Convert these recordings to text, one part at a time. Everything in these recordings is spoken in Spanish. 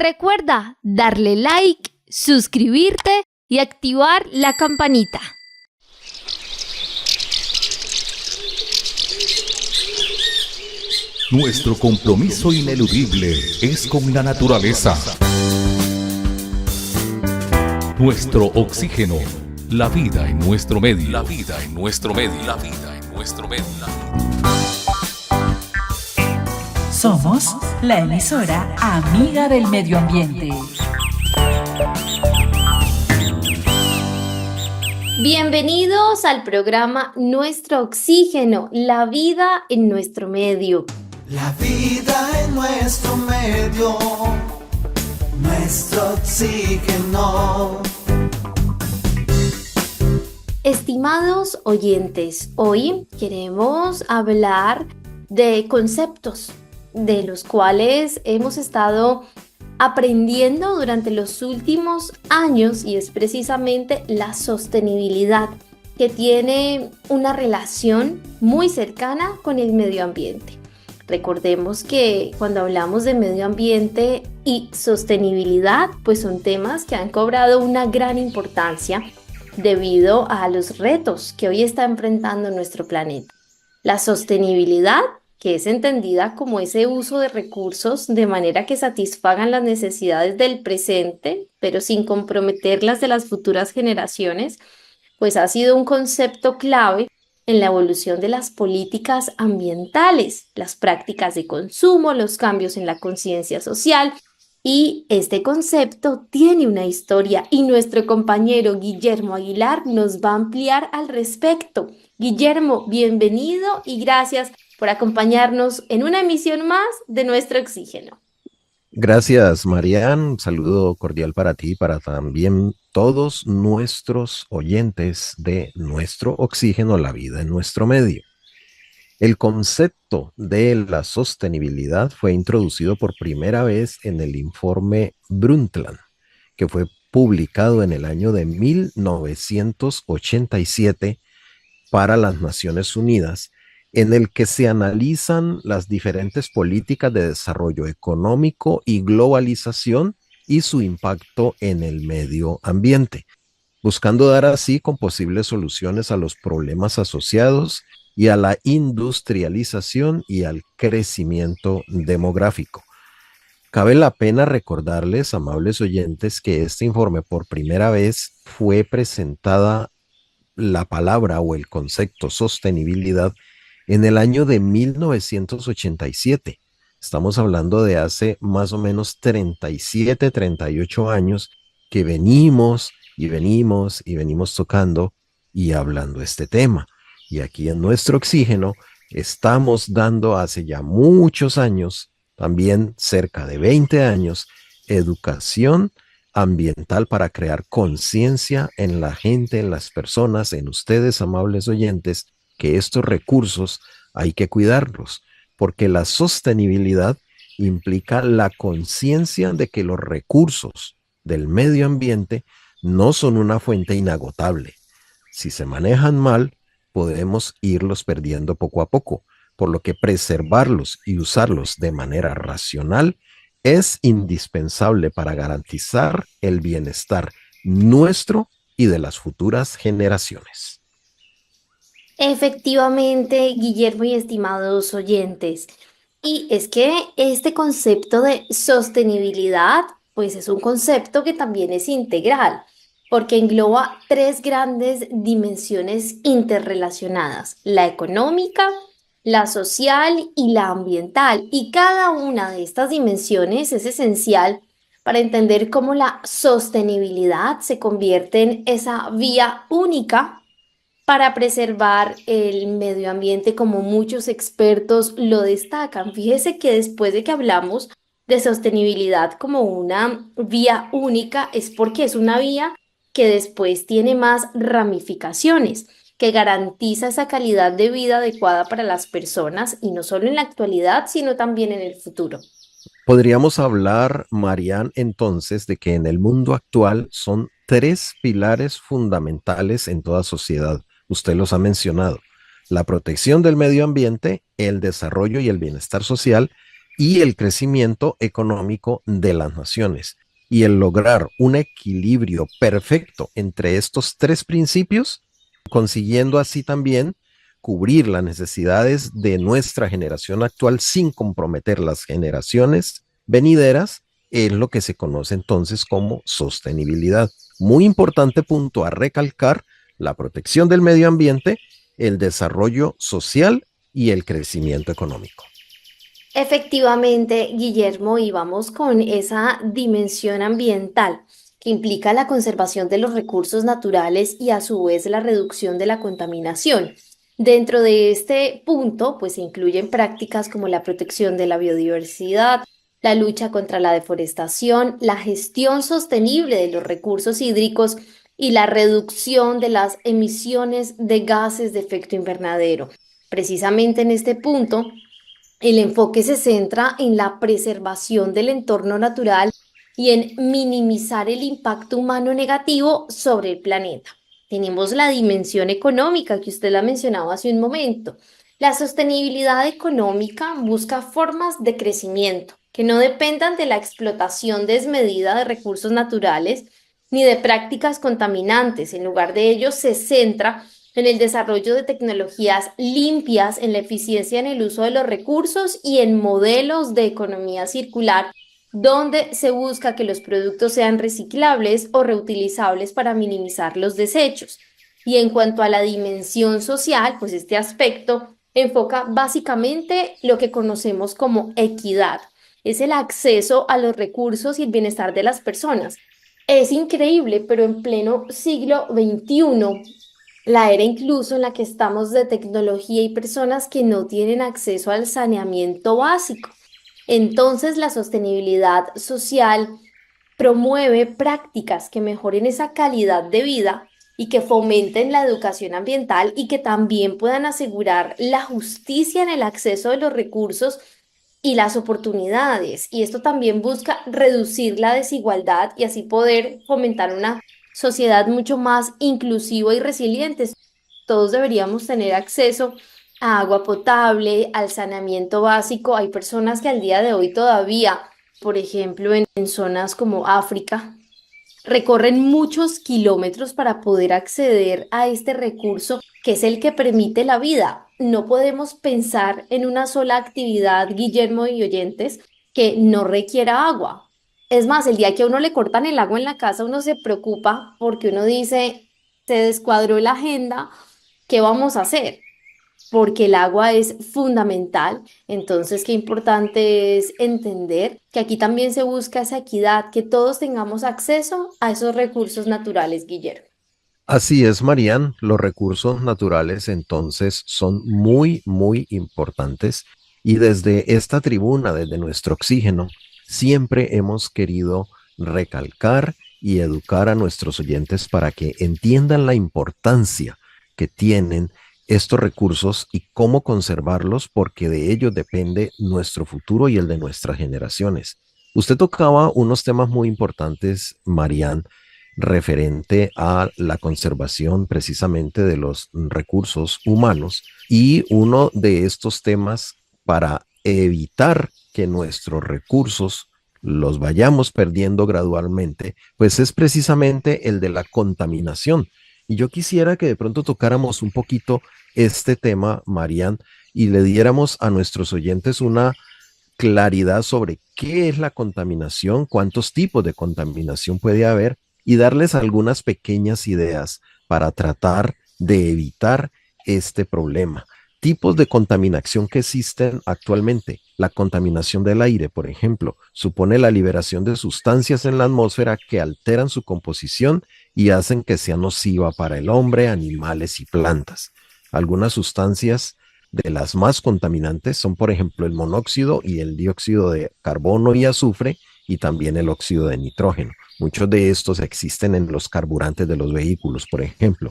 Recuerda darle like, suscribirte y activar la campanita. Nuestro compromiso ineludible es con la naturaleza. Nuestro oxígeno, la vida en nuestro medio. La vida en nuestro medio. La vida en nuestro medio. Somos la emisora amiga del medio ambiente. Bienvenidos al programa Nuestro Oxígeno, la vida en nuestro medio. La vida en nuestro medio, nuestro oxígeno. Estimados oyentes, hoy queremos hablar de conceptos de los cuales hemos estado aprendiendo durante los últimos años, y es precisamente la sostenibilidad, que tiene una relación muy cercana con el medio ambiente. Recordemos que cuando hablamos de medio ambiente y sostenibilidad, pues son temas que han cobrado una gran importancia debido a los retos que hoy está enfrentando nuestro planeta. La sostenibilidad, que es entendida como ese uso de recursos de manera que satisfagan las necesidades del presente, pero sin comprometerlas de las futuras generaciones, pues ha sido un concepto clave en la evolución de las políticas ambientales, las prácticas de consumo, los cambios en la conciencia social. Y este concepto tiene una historia y nuestro compañero Guillermo Aguilar nos va a ampliar al respecto. Guillermo, bienvenido y gracias por acompañarnos en una emisión más de Nuestro Oxígeno. Gracias, Marian. Un saludo cordial para ti y para también todos nuestros oyentes de Nuestro Oxígeno, la vida en nuestro medio. El concepto de la sostenibilidad fue introducido por primera vez en el informe Brundtland, que fue publicado en el año de 1987 para las Naciones Unidas, en el que se analizan las diferentes políticas de desarrollo económico y globalización y su impacto en el medio ambiente, buscando dar así con posibles soluciones a los problemas asociados y a la industrialización y al crecimiento demográfico. Cabe la pena recordarles, amables oyentes, que este informe por primera vez fue presentada la palabra o el concepto sostenibilidad en el año de 1987. Estamos hablando de hace más o menos 37, 38 años que venimos tocando y hablando este tema. Y aquí en Nuestro Oxígeno estamos dando hace ya muchos años, también cerca de 20 años, educación ambiental para crear conciencia en la gente, en las personas, en ustedes, amables oyentes, que estos recursos hay que cuidarlos, porque la sostenibilidad implica la conciencia de que los recursos del medio ambiente no son una fuente inagotable. Si se manejan mal, podemos irlos perdiendo poco a poco, por lo que preservarlos y usarlos de manera racional es indispensable para garantizar el bienestar nuestro y de las futuras generaciones. Efectivamente, Guillermo y estimados oyentes, y es que este concepto de sostenibilidad, pues es un concepto que también es integral, porque engloba tres grandes dimensiones interrelacionadas: la económica, la social y la ambiental. Y cada una de estas dimensiones es esencial para entender cómo la sostenibilidad se convierte en esa vía única para preservar el medio ambiente, como muchos expertos lo destacan. Fíjese que después de que hablamos de sostenibilidad como una vía única, es porque es una vía que después tiene más ramificaciones, que garantiza esa calidad de vida adecuada para las personas, y no solo en la actualidad, sino también en el futuro. Podríamos hablar, Marian, entonces, de que en el mundo actual son tres pilares fundamentales en toda sociedad. Usted los ha mencionado: la protección del medio ambiente, el desarrollo y el bienestar social, y el crecimiento económico de las naciones. Y el lograr un equilibrio perfecto entre estos tres principios, consiguiendo así también cubrir las necesidades de nuestra generación actual sin comprometer las generaciones venideras, es lo que se conoce entonces como sostenibilidad. Muy importante punto a recalcar: la protección del medio ambiente, el desarrollo social y el crecimiento económico. Efectivamente, Guillermo, y vamos con esa dimensión ambiental que implica la conservación de los recursos naturales y a su vez la reducción de la contaminación. Dentro de este punto, pues se incluyen prácticas como la protección de la biodiversidad, la lucha contra la deforestación, la gestión sostenible de los recursos hídricos y la reducción de las emisiones de gases de efecto invernadero. Precisamente en este punto, el enfoque se centra en la preservación del entorno natural y en minimizar el impacto humano negativo sobre el planeta. Tenemos la dimensión económica que usted la mencionaba hace un momento. La sostenibilidad económica busca formas de crecimiento que no dependan de la explotación desmedida de recursos naturales ni de prácticas contaminantes. En lugar de ello, se centra en el desarrollo de tecnologías limpias, en la eficiencia en el uso de los recursos y en modelos de economía circular, donde se busca que los productos sean reciclables o reutilizables para minimizar los desechos. Y en cuanto a la dimensión social, pues este aspecto enfoca básicamente lo que conocemos como equidad. Es el acceso a los recursos y el bienestar de las personas. Es increíble, pero en pleno siglo XXI, la era incluso en la que estamos de tecnología y personas que no tienen acceso al saneamiento básico. Entonces, la sostenibilidad social promueve prácticas que mejoren esa calidad de vida y que fomenten la educación ambiental y que también puedan asegurar la justicia en el acceso de los recursos y las oportunidades. Y esto también busca reducir la desigualdad y así poder fomentar una sociedad mucho más inclusiva y resiliente. Todos deberíamos tener acceso a agua potable, al saneamiento básico. Hay personas que al día de hoy todavía, por ejemplo, en zonas como África, recorren muchos kilómetros para poder acceder a este recurso que es el que permite la vida. No podemos pensar en una sola actividad, Guillermo y oyentes, que no requiera agua. Es más, el día que a uno le cortan el agua en la casa, uno se preocupa porque uno dice, se descuadró la agenda, ¿qué vamos a hacer? Porque el agua es fundamental. Entonces, qué importante es entender que aquí también se busca esa equidad, que todos tengamos acceso a esos recursos naturales, Guillermo. Así es, Marían, los recursos naturales entonces son muy, muy importantes y desde esta tribuna, desde nuestro oxígeno, siempre hemos querido recalcar y educar a nuestros oyentes para que entiendan la importancia que tienen estos recursos y cómo conservarlos, porque de ellos depende nuestro futuro y el de nuestras generaciones. Usted tocaba unos temas muy importantes, Marían, referente a la conservación precisamente de los recursos humanos, y uno de estos temas para evitar que nuestros recursos los vayamos perdiendo gradualmente, pues es precisamente el de la contaminación. Y yo quisiera que de pronto tocáramos un poquito este tema, Marían, y le diéramos a nuestros oyentes una claridad sobre qué es la contaminación, cuántos tipos de contaminación puede haber, y darles algunas pequeñas ideas para tratar de evitar este problema. Tipos de contaminación que existen actualmente. La contaminación del aire, por ejemplo, supone la liberación de sustancias en la atmósfera que alteran su composición y hacen que sea nociva para el hombre, animales y plantas. Algunas sustancias de las más contaminantes son, por ejemplo, el monóxido y el dióxido de carbono y azufre, y también el óxido de nitrógeno. Muchos de estos existen en los carburantes de los vehículos, por ejemplo.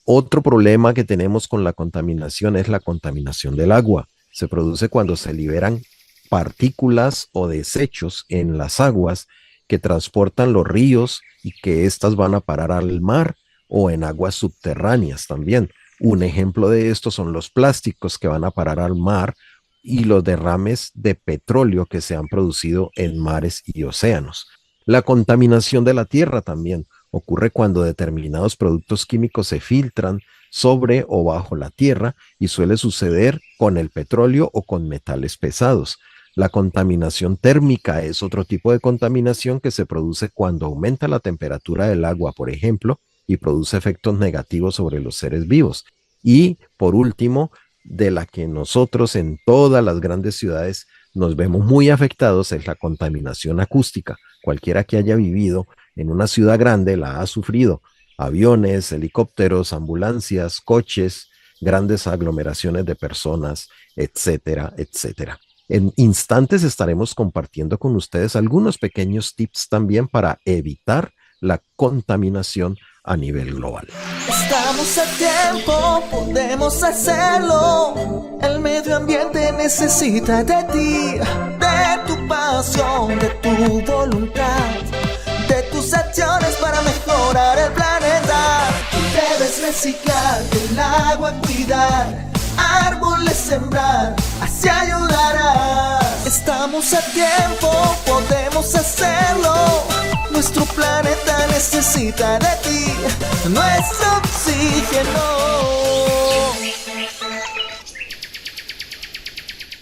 Otro problema que tenemos con la contaminación es la contaminación del agua. Se produce cuando se liberan partículas o desechos en las aguas que transportan los ríos y que éstas van a parar al mar o en aguas subterráneas también. Un ejemplo de esto son los plásticos que van a parar al mar y los derrames de petróleo que se han producido en mares y océanos. La contaminación de la tierra también ocurre cuando determinados productos químicos se filtran sobre o bajo la tierra y suele suceder con el petróleo o con metales pesados. La contaminación térmica es otro tipo de contaminación que se produce cuando aumenta la temperatura del agua, por ejemplo, y produce efectos negativos sobre los seres vivos. Y por último, de la que nosotros en todas las grandes ciudades nos vemos muy afectados es la contaminación acústica. Cualquiera que haya vivido en una ciudad grande la ha sufrido. Aviones, helicópteros, ambulancias, coches, grandes aglomeraciones de personas, etcétera, etcétera. En instantes estaremos compartiendo con ustedes algunos pequeños tips también para evitar la contaminación a nivel global. Estamos a tiempo, podemos hacerlo. El medio ambiente necesita de ti, de tu pasión, de tu voluntad, de tus acciones para mejorar el planeta. Debes reciclar, el agua cuidar, árboles sembrar, así ayudarás. Estamos a tiempo, podemos hacerlo. Nuestro planeta necesita de ti, nuestro oxígeno.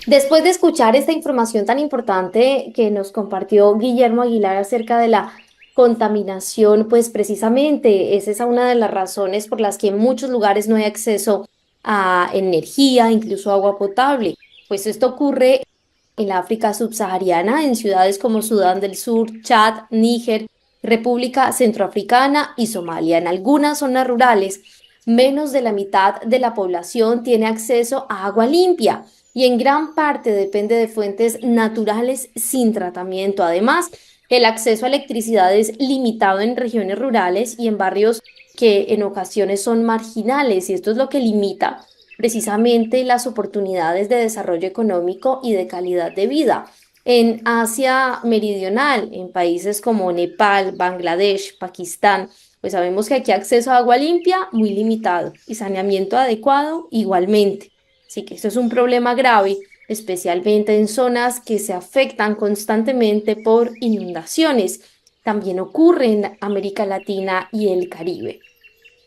Después de escuchar esta información tan importante que nos compartió Guillermo Aguilar acerca de la contaminación, pues precisamente esa es una de las razones por las que en muchos lugares no hay acceso a energía, incluso agua potable. Pues esto ocurre en la África subsahariana, en ciudades como Sudán del Sur, Chad, Níger, República Centroafricana y Somalia. En algunas zonas rurales, menos de la mitad de la población tiene acceso a agua limpia y en gran parte depende de fuentes naturales sin tratamiento. Además, el acceso a electricidad es limitado en regiones rurales y en barrios que en ocasiones son marginales, y esto es lo que limita precisamente las oportunidades de desarrollo económico y de calidad de vida. En Asia Meridional, en países como Nepal, Bangladesh, Pakistán, pues sabemos que aquí acceso a agua limpia muy limitado y saneamiento adecuado igualmente. Así que esto es un problema grave, especialmente en zonas que se afectan constantemente por inundaciones. También ocurre en América Latina y el Caribe.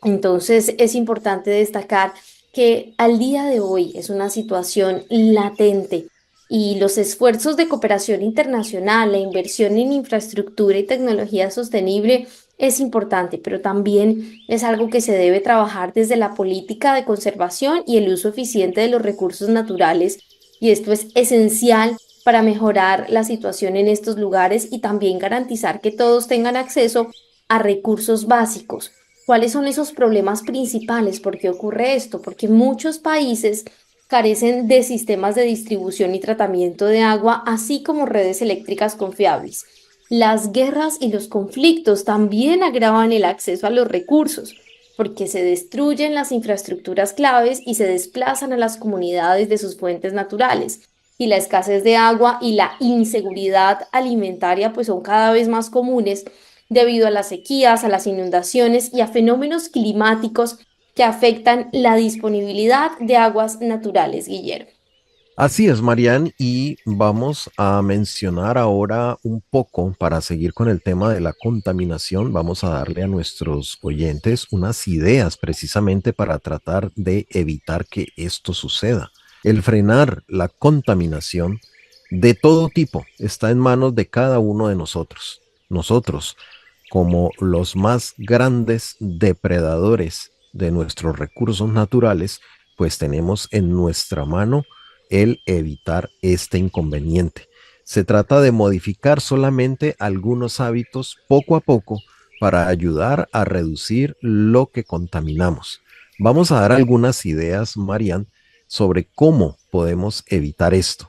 Entonces es importante destacar que al día de hoy es una situación latente y los esfuerzos de cooperación internacional, la inversión en infraestructura y tecnología sostenible es importante, pero también es algo que se debe trabajar desde la política de conservación y el uso eficiente de los recursos naturales, y esto es esencial para mejorar la situación en estos lugares y también garantizar que todos tengan acceso a recursos básicos. ¿Cuáles son esos problemas principales? ¿Por qué ocurre esto? Porque muchos países carecen de sistemas de distribución y tratamiento de agua, así como redes eléctricas confiables. Las guerras y los conflictos también agravan el acceso a los recursos, porque se destruyen las infraestructuras claves y se desplazan a las comunidades de sus fuentes naturales. Y la escasez de agua y la inseguridad alimentaria pues son cada vez más comunes debido a las sequías, a las inundaciones y a fenómenos climáticos que afectan la disponibilidad de aguas naturales, Guillermo. Así es, Marian, y vamos a mencionar ahora un poco, para seguir con el tema de la contaminación, vamos a darle a nuestros oyentes unas ideas precisamente para tratar de evitar que esto suceda. El frenar la contaminación de todo tipo está en manos de cada uno de nosotros. Nosotros, como los más grandes depredadores de nuestros recursos naturales, pues tenemos en nuestra mano el evitar este inconveniente. Se trata de modificar solamente algunos hábitos poco a poco para ayudar a reducir lo que contaminamos. Vamos a dar algunas ideas, Marian, sobre cómo podemos evitar esto.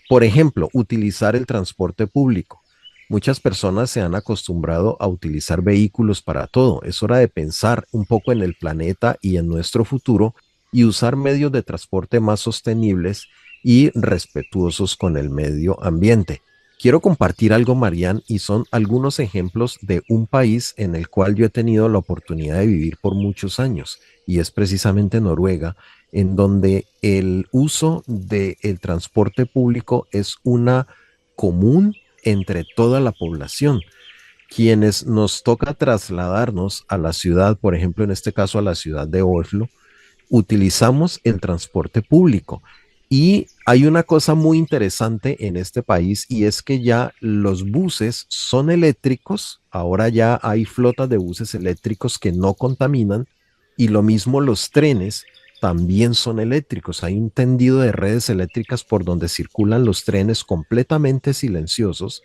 Por ejemplo, utilizar el transporte público. Muchas personas se han acostumbrado a utilizar vehículos para todo. Es hora de pensar un poco en el planeta y en nuestro futuro y usar medios de transporte más sostenibles y respetuosos con el medio ambiente. Quiero compartir algo, Marian, y son algunos ejemplos de un país en el cual yo he tenido la oportunidad de vivir por muchos años, y es precisamente Noruega, en donde el uso del transporte público es una común entre toda la población. Quienes nos toca trasladarnos a la ciudad, por ejemplo, en este caso a la ciudad de Oslo, utilizamos el transporte público. Y hay una cosa muy interesante en este país y es que ya los buses son eléctricos, ahora ya hay flotas de buses eléctricos que no contaminan y lo mismo los trenes también son eléctricos. Hay un tendido de redes eléctricas por donde circulan los trenes completamente silenciosos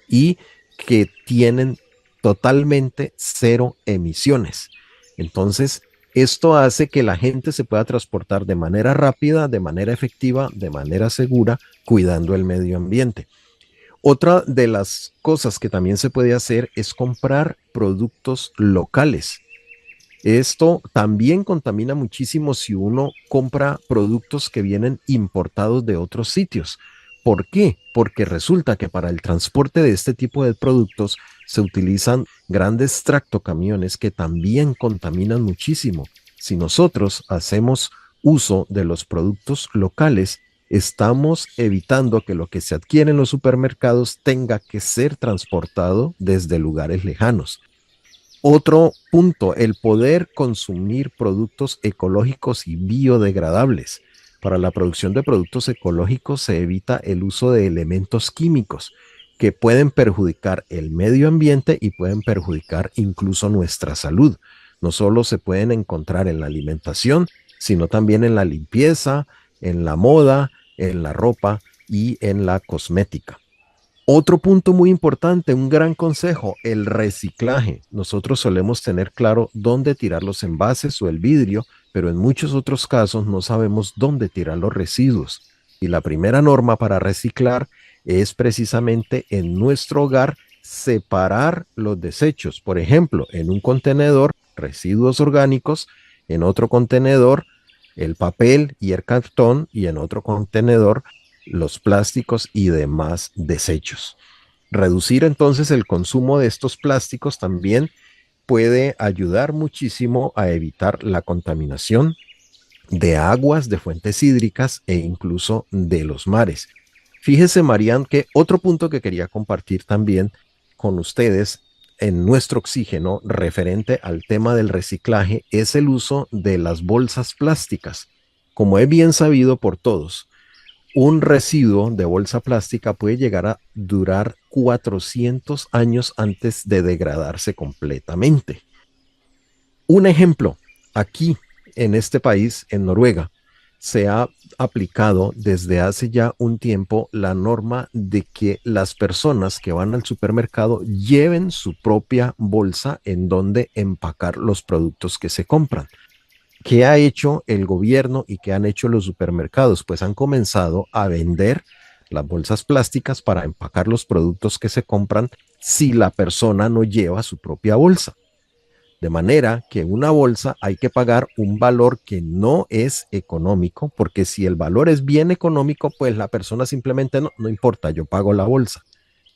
y que tienen totalmente cero emisiones. Entonces, esto hace que la gente se pueda transportar de manera rápida, de manera efectiva, de manera segura, cuidando el medio ambiente. Otra de las cosas que también se puede hacer es comprar productos locales. Esto también contamina muchísimo si uno compra productos que vienen importados de otros sitios. ¿Por qué? Porque resulta que para el transporte de este tipo de productos se utilizan grandes tractocamiones que también contaminan muchísimo. Si nosotros hacemos uso de los productos locales, estamos evitando que lo que se adquiere en los supermercados tenga que ser transportado desde lugares lejanos. Otro punto, el poder consumir productos ecológicos y biodegradables. Para la producción de productos ecológicos se evita el uso de elementos químicos que pueden perjudicar el medio ambiente y pueden perjudicar incluso nuestra salud. No solo se pueden encontrar en la alimentación, sino también en la limpieza, en la moda, en la ropa y en la cosmética. Otro punto muy importante, un gran consejo, el reciclaje. Nosotros solemos tener claro dónde tirar los envases o el vidrio, pero en muchos otros casos no sabemos dónde tirar los residuos. Y la primera norma para reciclar es precisamente en nuestro hogar separar los desechos. Por ejemplo, en un contenedor, residuos orgánicos, en otro contenedor, el papel y el cartón, y en otro contenedor, los plásticos y demás desechos. Reducir entonces el consumo de estos plásticos también puede ayudar muchísimo a evitar la contaminación de aguas, de fuentes hídricas e incluso de los mares. Fíjese, Marian, que otro punto que quería compartir también con ustedes en nuestro oxígeno referente al tema del reciclaje es el uso de las bolsas plásticas. Como es bien sabido por todos, un residuo de bolsa plástica puede llegar a durar 400 años antes de degradarse completamente. Un ejemplo, aquí en este país, en Noruega, se ha aplicado desde hace ya un tiempo la norma de que las personas que van al supermercado lleven su propia bolsa en donde empacar los productos que se compran. ¿Qué ha hecho el gobierno y qué han hecho los supermercados? Pues han comenzado a vender las bolsas plásticas para empacar los productos que se compran si la persona no lleva su propia bolsa. De manera que una bolsa hay que pagar un valor que no es económico, porque si el valor es bien económico, pues la persona simplemente no importa, yo pago la bolsa.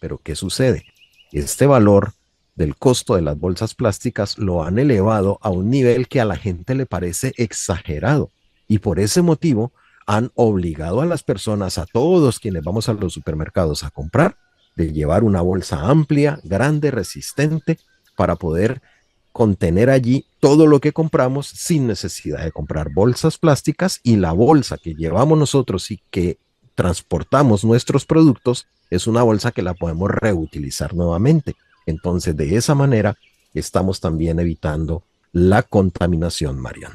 Pero ¿qué sucede? Este valor del costo de las bolsas plásticas lo han elevado a un nivel que a la gente le parece exagerado. Y por ese motivo han obligado a las personas, a todos quienes vamos a los supermercados a comprar, de llevar una bolsa amplia, grande, resistente, para poder contener allí todo lo que compramos sin necesidad de comprar bolsas plásticas, y la bolsa que llevamos nosotros y que transportamos nuestros productos es una bolsa que la podemos reutilizar nuevamente. Entonces, de esa manera, estamos también evitando la contaminación, Marian.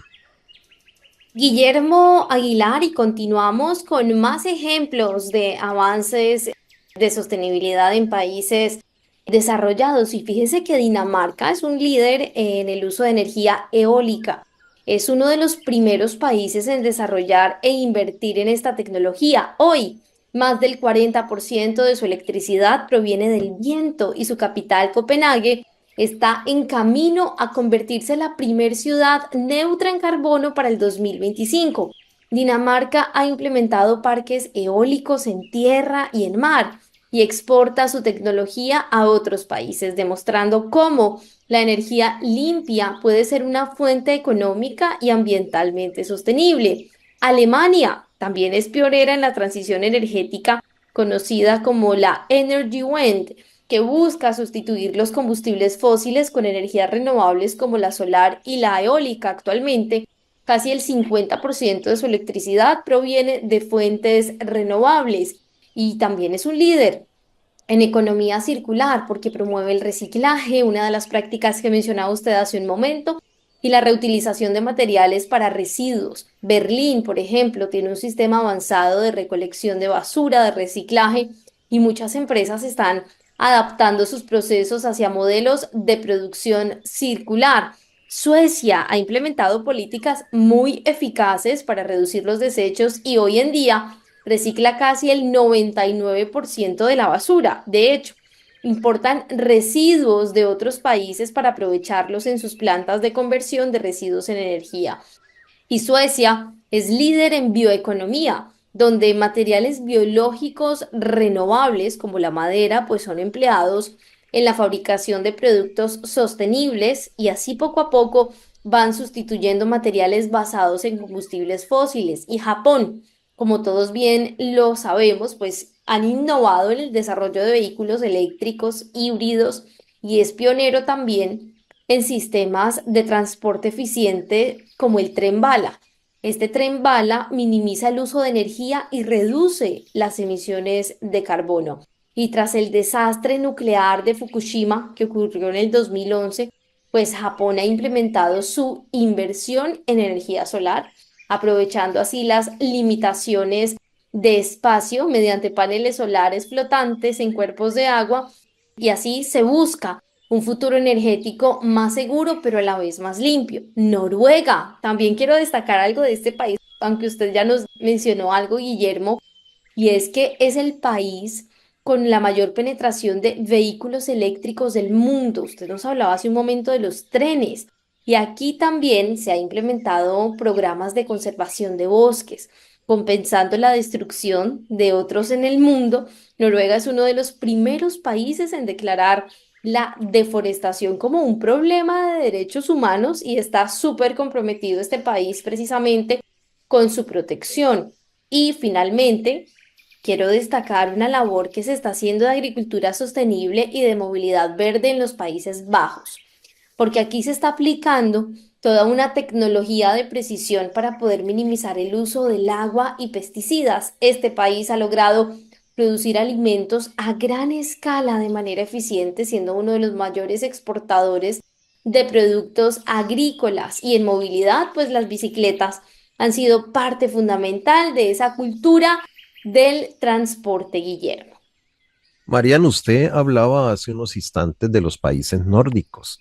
Guillermo Aguilar, y continuamos con más ejemplos de avances de sostenibilidad en países desarrollados. Y fíjese que Dinamarca es un líder en el uso de energía eólica. Es uno de los primeros países en desarrollar e invertir en esta tecnología. Hoy, más del 40% de su electricidad proviene del viento y su capital, Copenhague, está en camino a convertirse en la primer ciudad neutra en carbono para el 2025. Dinamarca ha implementado parques eólicos en tierra y en mar y exporta su tecnología a otros países, demostrando cómo la energía limpia puede ser una fuente económica y ambientalmente sostenible. Alemania también es pionera en la transición energética conocida como la Energiewende, que busca sustituir los combustibles fósiles con energías renovables como la solar y la eólica. Actualmente, casi el 50% de su electricidad proviene de fuentes renovables y también es un líder en economía circular porque promueve el reciclaje, una de las prácticas que mencionaba usted hace un momento, y la reutilización de materiales para residuos. Berlín, por ejemplo, tiene un sistema avanzado de recolección de basura, de reciclaje, y muchas empresas están adaptando sus procesos hacia modelos de producción circular. Suecia ha implementado políticas muy eficaces para reducir los desechos y hoy en día recicla casi el 99% de la basura. De hecho, importan residuos de otros países para aprovecharlos en sus plantas de conversión de residuos en energía. Y Suecia es líder en bioeconomía, donde materiales biológicos renovables como la madera pues son empleados en la fabricación de productos sostenibles y así poco a poco van sustituyendo materiales basados en combustibles fósiles. Y Japón, como todos bien lo sabemos, pues han innovado en el desarrollo de vehículos eléctricos híbridos y es pionero también en sistemas de transporte eficiente como el tren bala. Este tren bala minimiza el uso de energía y reduce las emisiones de carbono. Y tras el desastre nuclear de Fukushima que ocurrió en el 2011, pues Japón ha implementado su inversión en energía solar, aprovechando así las limitaciones de espacio mediante paneles solares flotantes en cuerpos de agua y así se busca un futuro energético más seguro, pero a la vez más limpio. Noruega, también quiero destacar algo de este país, aunque usted ya nos mencionó algo, Guillermo, y es que es el país con la mayor penetración de vehículos eléctricos del mundo. Usted nos hablaba hace un momento de los trenes. Y aquí también se ha implementado programas de conservación de bosques, compensando la destrucción de otros en el mundo. Noruega es uno de los primeros países en declarar la deforestación como un problema de derechos humanos y está súper comprometido este país precisamente con su protección. Y finalmente, quiero destacar una labor que se está haciendo de agricultura sostenible y de movilidad verde en los Países Bajos, porque aquí se está aplicando toda una tecnología de precisión para poder minimizar el uso del agua y pesticidas. Este país ha logrado producir alimentos a gran escala de manera eficiente, siendo uno de los mayores exportadores de productos agrícolas. Y en movilidad, pues las bicicletas han sido parte fundamental de esa cultura del transporte, Guillermo. Marian, usted hablaba hace unos instantes de los países nórdicos.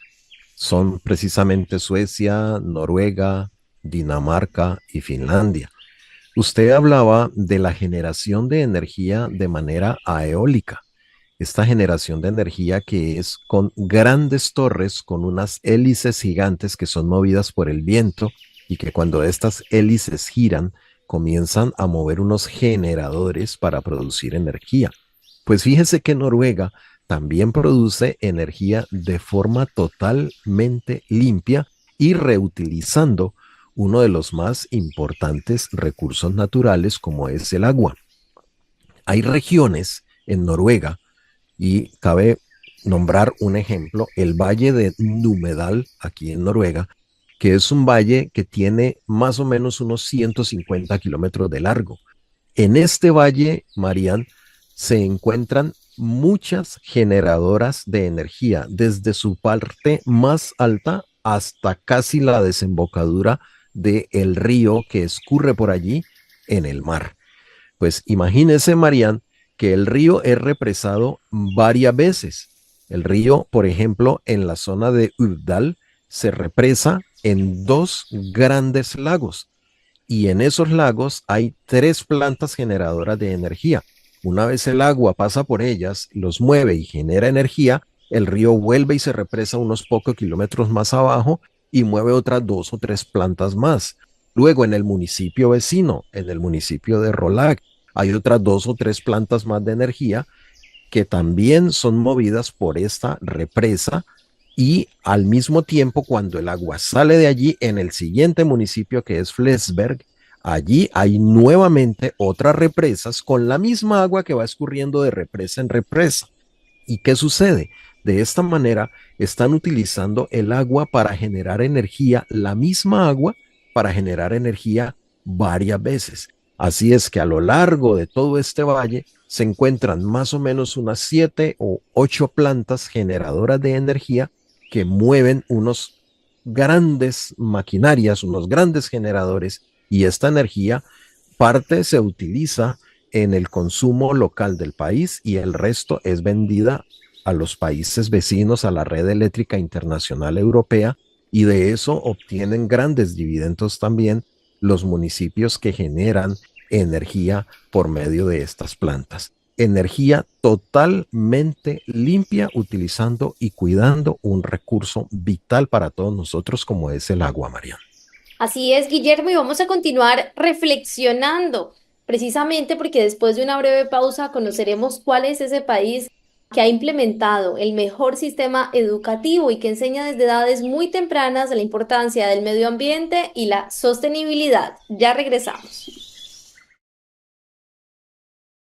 Son precisamente Suecia, Noruega, Dinamarca y Finlandia. Usted hablaba de la generación de energía de manera eólica. Esta generación de energía que es con grandes torres, con unas hélices gigantes que son movidas por el viento y que cuando estas hélices giran, comienzan a mover unos generadores para producir energía. Pues fíjese que Noruega también produce energía de forma totalmente limpia y reutilizando uno de los más importantes recursos naturales como es el agua. Hay regiones en Noruega y cabe nombrar un ejemplo, el valle de Numedal aquí en Noruega, que es un valle que tiene más o menos unos 150 kilómetros de largo. En este valle, Marian, se encuentran muchas generadoras de energía, desde su parte más alta hasta casi la desembocadura del río que escurre por allí en el mar. Pues imagínese, Marian, que el río es represado varias veces. El río, por ejemplo, en la zona de Uvdal, se represa en dos grandes lagos y en esos lagos hay 3 plantas generadoras de energía. Una vez el agua pasa por ellas, los mueve y genera energía, el río vuelve y se represa unos pocos kilómetros más abajo y mueve otras 2 o 3 plantas más. Luego en el municipio vecino, en el municipio de Rolac, hay otras 2 o 3 plantas más de energía que también son movidas por esta represa y al mismo tiempo cuando el agua sale de allí en el siguiente municipio que es Flesberg, Allí hay nuevamente otras represas con la misma agua que va escurriendo de represa en represa. ¿Y qué sucede? De esta manera están utilizando el agua para generar energía, la misma agua para generar energía varias veces. Así es que a lo largo de todo este valle se encuentran más o menos unas 7 o 8 plantas generadoras de energía que mueven unos grandes maquinarias, unos grandes generadores, y esta energía parte se utiliza en el consumo local del país y el resto es vendida a los países vecinos, a la red eléctrica internacional europea, y de eso obtienen grandes dividendos también los municipios que generan energía por medio de estas plantas. Energía totalmente limpia, utilizando y cuidando un recurso vital para todos nosotros como es el agua, Mariana. Así es, Guillermo, y vamos a continuar reflexionando, precisamente porque después de una breve pausa conoceremos cuál es ese país que ha implementado el mejor sistema educativo y que enseña desde edades muy tempranas la importancia del medio ambiente y la sostenibilidad. Ya regresamos.